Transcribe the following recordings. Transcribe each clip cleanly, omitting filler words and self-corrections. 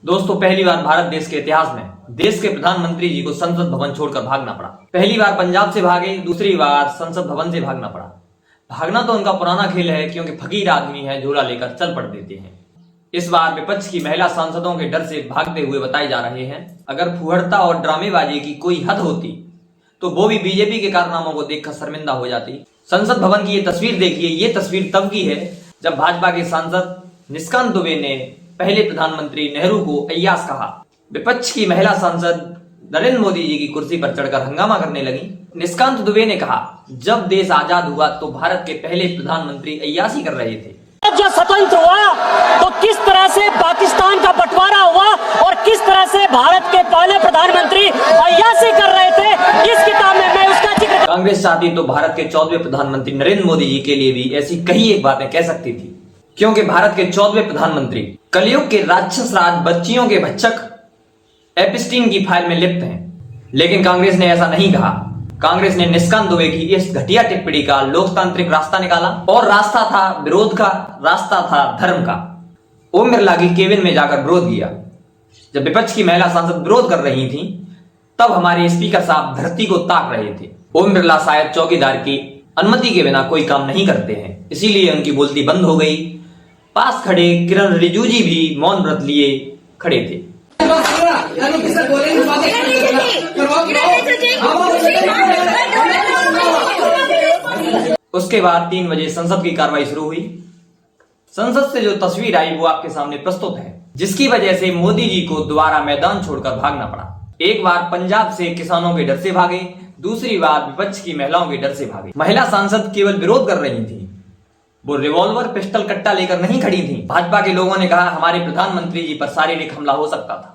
दोस्तों, पहली बार भारत देश के इतिहास में देश के प्रधानमंत्री जी को संसद भवन छोड़कर भागना पड़ा। पहली बार पंजाब से भागे, दूसरी बार संसद भवन से भागना पड़ा। भागना तो उनका पुराना खेल है, क्योंकि फकीर आदमी है, झोला लेकर चल पड़ देते हैं। इस बार विपक्ष की महिला सांसदों के डर से भागते हुए बताए जा रहे हैं। अगर फुहड़ता और ड्रामेबाजी की कोई हद होती तो वो भी बीजेपी के कारनामों को देखकर शर्मिंदा हो जाती। संसद भवन की ये तस्वीर देखिए। ये तस्वीर तब की है जब भाजपा के सांसद निशिकांत दुबे ने पहले प्रधानमंत्री नेहरू को अय्यास कहा। विपक्ष की महिला सांसद नरेंद्र मोदी जी की कुर्सी पर चढ़कर हंगामा करने लगी। निशिकांत दुबे ने कहा, जब देश आजाद हुआ तो भारत के पहले प्रधानमंत्री अय्यासी कर रहे थे। जब स्वतंत्र हुआ तो किस तरह से पाकिस्तान का बंटवारा हुआ और किस तरह से भारत के पहले प्रधानमंत्री अय्यासी कर रहे थे, इस किताब में मैं उसका जिक्र। कांग्रेस चाहती तो भारत के 14वें प्रधानमंत्री नरेंद्र मोदी जी के लिए भी ऐसी कई एक बातें कह सकती थी, क्योंकि भारत के 14वें प्रधानमंत्री कलयुग के राक्षस राज बच्चियों के भक्षक एपिस्टीन की फाइल में लिप्त हैं। लेकिन कांग्रेस ने ऐसा नहीं कहा। कांग्रेस ने निशिकांत दुबे की इस घटिया टिप्पणी का लोकतांत्रिक रास्ता निकाला, और रास्ता था विरोध का, रास्ता था धर्म का। ओम बिरला की केबिन में जाकर विरोध किया। जब विपक्ष की महिला सांसद विरोध कर रही थी, तब हमारे स्पीकर साहब धरती को ताक रहे थे। ओम बिरला शायद चौकीदार की अनुमति के बिना कोई काम नहीं करते हैं, इसीलिए उनकी बोलती बंद हो गई। पास खड़े किरण रिजिजू जी भी मौन व्रत लिए खड़े थे। उसके बाद 3 बजे संसद की कार्रवाई शुरू हुई। संसद से जो तस्वीर आई वो आपके सामने प्रस्तुत है, जिसकी वजह से मोदी जी को दोबारा मैदान छोड़कर भागना पड़ा। एक बार पंजाब से किसानों के डर से भागे, दूसरी बार विपक्ष की महिलाओं के डर से भागे। महिला सांसद केवल विरोध कर रही थी, वो रिवॉल्वर पिस्टल कट्टा लेकर नहीं खड़ी थी। भाजपा के लोगों ने कहा हमारे प्रधानमंत्री जी पर शारीरिक हमला हो सकता था,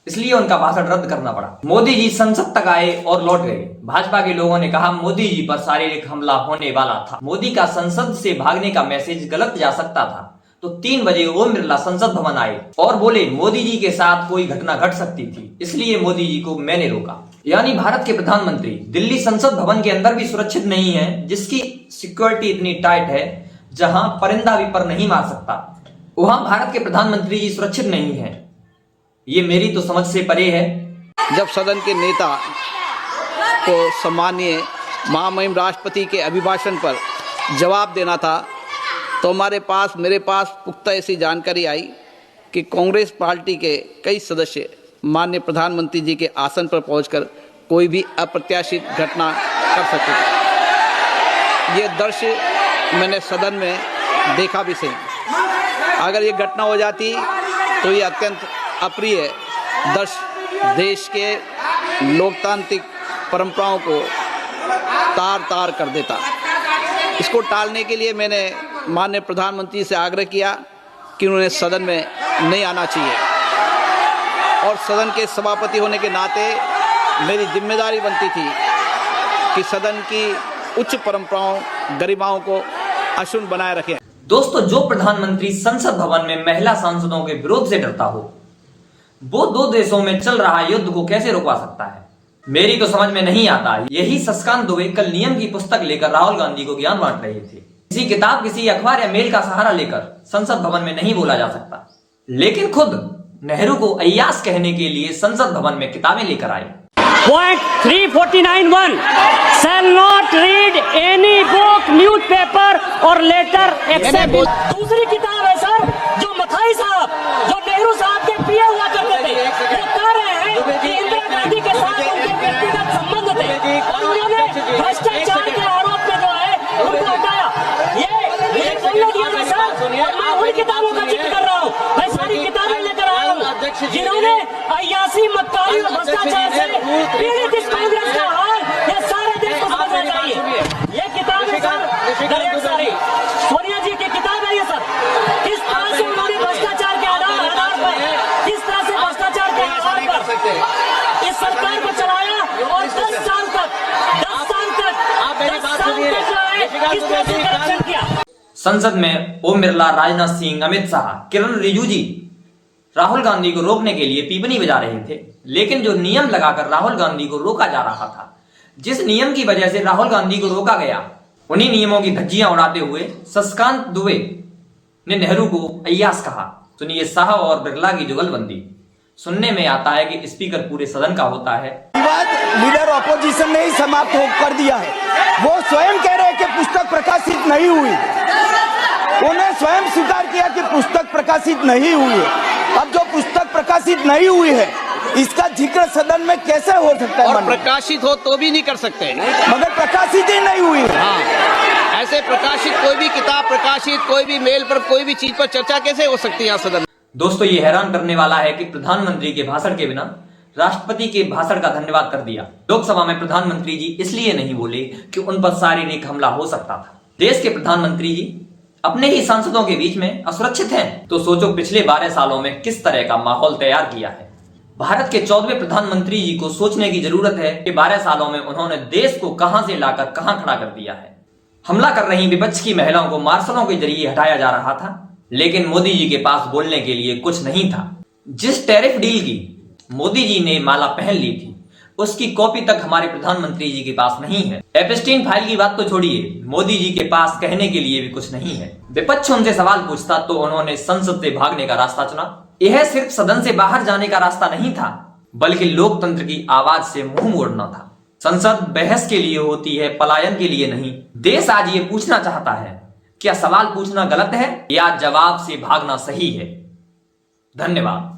इसलिए उनका भाषण रद्द करना पड़ा। मोदी जी संसद तक आए और लौट गए। भाजपा के लोगों ने कहा मोदी जी पर शारीरिक हमला होने वाला था। मोदी का संसद से भागने का मैसेज गलत जा सकता था। तो 3 बजे ओम बिरला संसद भवन आए और बोले मोदी जी के साथ कोई घटना घट सकती थी, इसलिए मोदी जी को मैंने रोका। यानी भारत के प्रधानमंत्री दिल्ली संसद भवन के अंदर भी सुरक्षित नहीं है, जिसकी सिक्योरिटी इतनी टाइट है जहां परिंदा भी पर नहीं मार सकता, वहां भारत के प्रधानमंत्री जी सुरक्षित नहीं है। ये मेरी तो समझ से परे है। जब सदन के नेता को सम्मानीय महामहिम राष्ट्रपति के अभिभाषण पर जवाब देना था, तो मेरे पास पुख्ता ऐसी जानकारी आई कि कांग्रेस पार्टी के कई सदस्य माननीय प्रधानमंत्री जी के आसन पर पहुंचकर कोई भी अप्रत्याशित घटना कर सकते थे। ये दृश्य मैंने सदन में देखा भी सही। अगर ये घटना हो जाती तो ये अत्यंत अप्रिय दृश्य देश के लोकतांत्रिक परंपराओं को तार तार कर देता। इसको टालने के लिए मैंने माननीय प्रधानमंत्री से आग्रह किया कि उन्हें सदन में नहीं आना चाहिए, और सदन के सभापति होने के नाते मेरी जिम्मेदारी बनती थी कि सदन की उच्च परंपराओं गरिमाओं को अक्षुण्ण बनाए रखें। दोस्तों, जो प्रधानमंत्री संसद भवन में महिला सांसदों के विरोध से डरता हो, वो 2 देशों में चल रहा युद्ध को कैसे रुकवा सकता है? मेरी तो समझ में नहीं आता। यही शशिकांत दुबे कल नियम की पुस्तक लेकर राहुल गांधी को ज्ञान बांट रहे थे। किसी किताब, किसी अखबार या मेल का सहारा लेकर संसद भवन में नहीं बोला जा सकता, लेकिन खुद नेहरू को अय्यास कहने के लिए संसद भवन में किताबें लेकर आए। Point 349(1) shall not read any book, newspaper or letter except। दूसरी किताब है सर, जो मथाई साहब, जो नेहरू साहब के प्रिय हुआ करते थे, वो कह रहे हैं कि इंदिरा गांधी के साथ उनके व्यक्तिगत संबंध थे और उन्होंने भ्रष्टाचार के आरोप में जो है उनको हटाया। ये बोलने दिया मैं सर, मैं उन किताबों का जिक्र कर रहा हूँ। मैं सारी किताबें लेकर आया हूँ जिन्होंने अय्यासी, मक्कारी और भ्रष्टाचार से पीड़ित इस कांग्रेस का हाल ये सारे देश को समझना चाहिए। ये किताब है सर, सारी सोनिया जी की किताब है ये सर। किस तरह से उन्होंने भ्रष्टाचार के आधार पर, किस तरह से भ्रष्टाचार के आधार पर इस सरकार को चलाया, और 10 साल तक किस तरह से करप्शन किया। संसद में ओम बिरला, राजनाथ सिंह, अमित शाह, किरण रिजिजू जी राहुल गांधी को रोकने के लिए पीपनी बजा रहे थे, लेकिन जो नियम लगाकर राहुल गांधी को रोका जा रहा था, जिस नियम की वजह से राहुल गांधी को रोका गया, उन्हीं नियमों की धज्जियां उड़ाते हुए शशिकांत दुबे ने नेहरू को अय्यास कहा। सुनिए शाह और बिरला की जुगलबंदी। सुनने में आता है कि स्पीकर पूरे सदन का होता है। विवाद लीडर ऑपोजिशन ने ही समाप्त कर दिया है। वो स्वयं कह रहे हैं कि पुस्तक प्रकाशित नहीं हुई, उन्हें स्वयं स्वीकार किया कि पुस्तक प्रकाशित नहीं हुई है। अब जो पुस्तक प्रकाशित नहीं हुई है इसका जिक्र सदन में कैसे हो सकता है? और प्रकाशित हो तो भी नहीं कर सकते, मगर प्रकाशित ही नहीं हुई है। हाँ, ऐसे प्रकाशित कोई भी किताब प्रकाशित, कोई भी मेल पर, कोई भी चीज पर चर्चा कैसे हो सकती है यहाँ सदन? दोस्तों, ये हैरान करने वाला है कि प्रधानमंत्री के भाषण के बिना राष्ट्रपति के भाषण का धन्यवाद कर दिया। लोकसभा में प्रधानमंत्री जी इसलिए नहीं बोले कि उन पर शारीरिक हमला हो सकता था। देश के प्रधानमंत्री जी अपने ही सांसदों के बीच में असुरक्षित हैं, तो सोचो पिछले 12 सालों में किस तरह का माहौल तैयार किया है। भारत के 14वें प्रधानमंत्री जी को सोचने की जरूरत है कि 12 सालों में उन्होंने देश को कहां से लाकर कहां खड़ा कर दिया है। हमला कर रही विपक्ष की महिलाओं को मार्शलों के जरिए हटाया जा रहा था, लेकिन मोदी जी के पास बोलने के लिए कुछ नहीं था। जिस टैरिफ डील की मोदी जी ने माला पहन ली थी, उसकी कॉपी तक हमारे प्रधानमंत्री जी के पास नहीं है। एप्स्टीन फाइल की बात तो छोड़िए, मोदी जी के पास कहने के लिए भी कुछ नहीं है। विपक्ष उनसे सवाल पूछता तो उन्होंने संसद से भागने का रास्ता चुना। यह सिर्फ सदन से बाहर जाने का रास्ता नहीं था, बल्कि लोकतंत्र की आवाज से मुंह मोड़ना था। संसद बहस के लिए होती है, पलायन के लिए नहीं। देश आज ये पूछना चाहता है, क्या सवाल पूछना गलत है या जवाब से भागना सही है? धन्यवाद।